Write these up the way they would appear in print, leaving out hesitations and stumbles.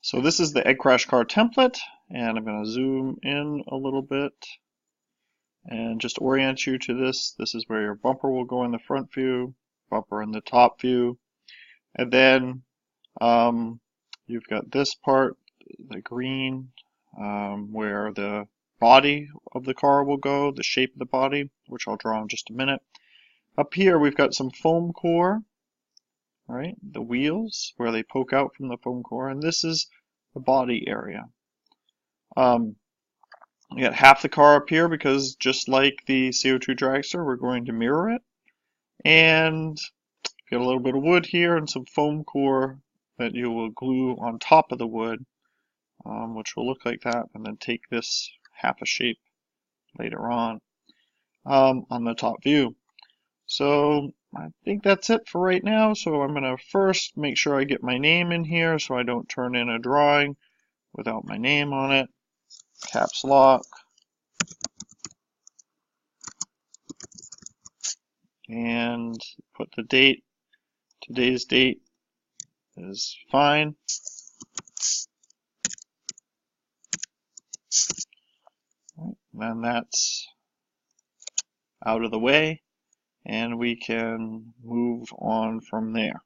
So this is the EggCrashCar template, and I'm going to zoom in a little bit and just orient you to this. This is where your bumper will go in the front view, bumper in the top view, and then you've got this part, the green, where the body of the car will go, the shape of the body, which I'll draw in just a minute. Up here we've got some foam core, right? The wheels where they poke out from the foam core, and this is the body area. We got half the car up here because just like the CO2 dragster, we're going to mirror it. And got a little bit of wood here and some foam core that you will glue on top of the wood, which will look like that, and then take this half a shape later on the top view. So I think that's it for right now. So I'm going to first make sure I get my name in here so I don't turn in a drawing without my name on it. Caps lock. And put the date. Today's date is fine. Then that's out of the way, and we can move on from there.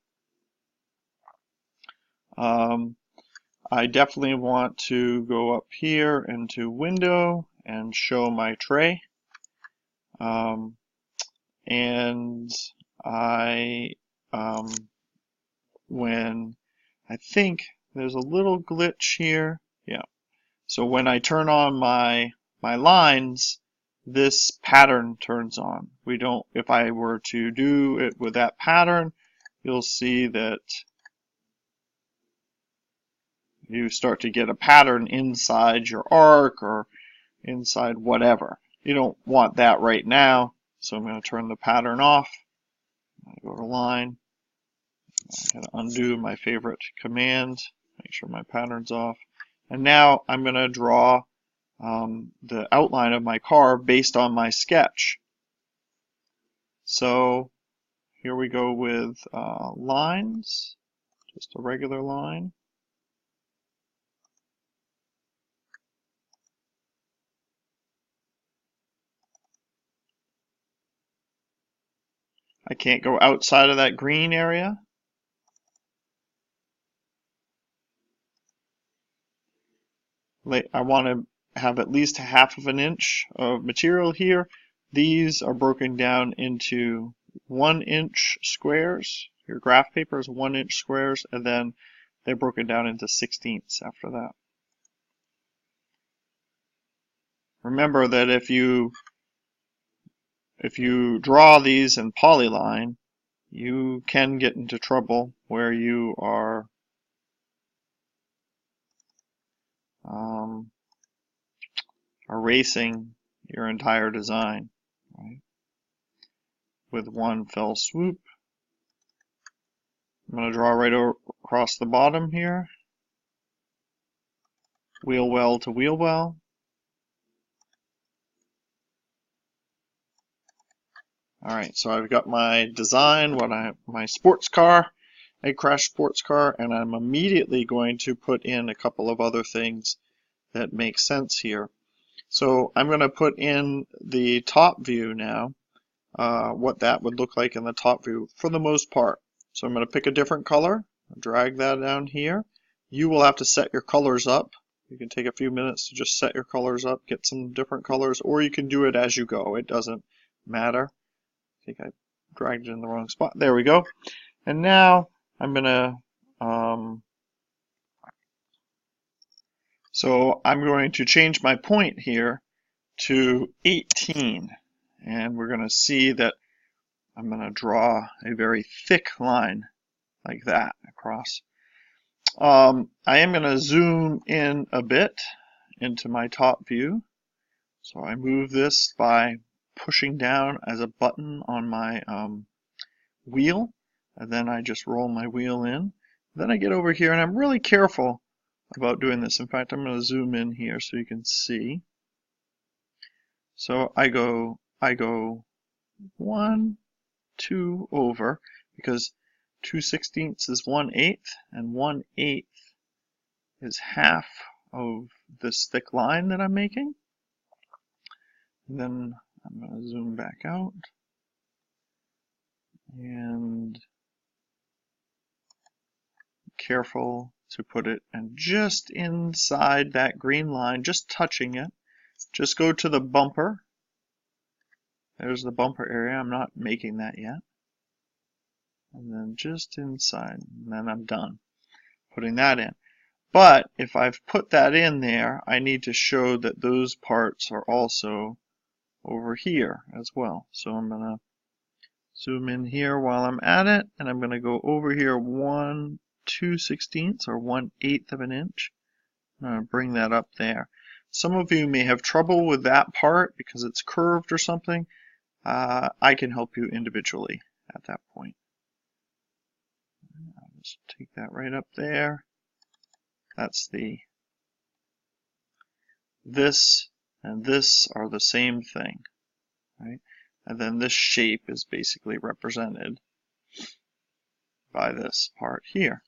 I definitely want to go up here into Window and show my tray. And when I think there's a little glitch here, yeah. So when I turn on my lines, this pattern turns on. If I were to do it with that pattern, you'll see that you start to get a pattern inside your arc or inside whatever. You don't want that right now, so I'm going to turn the pattern off. I go to line. I'm going to undo my favorite command, make sure my pattern's off. And now I'm going to draw the outline of my car based on my sketch. So here we go with lines, just a regular line. I can't go outside of that green area. I want to have at least half of an inch of material here. These are broken down into 1-inch squares. Your graph paper is 1-inch squares, and then they're broken down into 16ths after that. Remember that if you draw these in polyline, you can get into trouble where you are erasing your entire design, right? With one fell swoop. I'm going to draw right across the bottom here. Wheel well to wheel well. Alright, so I've got my design, my sports car, EggCrash sports car, and I'm immediately going to put in a couple of other things that make sense here. So I'm going to put in the top view now, what that would look like in the top view for the most part. So I'm going to pick a different color, drag that down here. You will have to set your colors up. You can take a few minutes to just set your colors up, get some different colors, or you can do it as you go. It doesn't matter. I think I dragged it in the wrong spot. There we go. And now I'm going to so I'm going to change my point here to 18, and we're going to see that I'm going to draw a very thick line like that across. I am going to zoom in a bit into my top view. So I move this by pushing down as a button on my wheel, and then I just roll my wheel in. Then I get over here, and I'm really careful about doing this. In fact, I'm going to zoom in here so you can see. So I go 1, 2 over, because 2/16 is 1/8, and 1/8 is half of this thick line that I'm making. And then I'm going to zoom back out and be careful to put it and just inside that green line, just touching it. Just go to the bumper. There's the bumper area. I'm not making that yet. And then just inside, and then I'm done putting that in. But if I've put that in there, I need to show that those parts are also over here as well. So I'm going to zoom in here while I'm at it, and I'm going to go over here 1/2/16 or 1/8 of an inch. I'm going to bring that up there. Some of you may have trouble with that part because it's curved or something. I can help you individually at that point. I'll just take that right up there. That's this and this are the same thing, right? And then this shape is basically represented by this part here.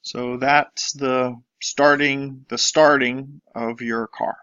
So that's the starting of your car.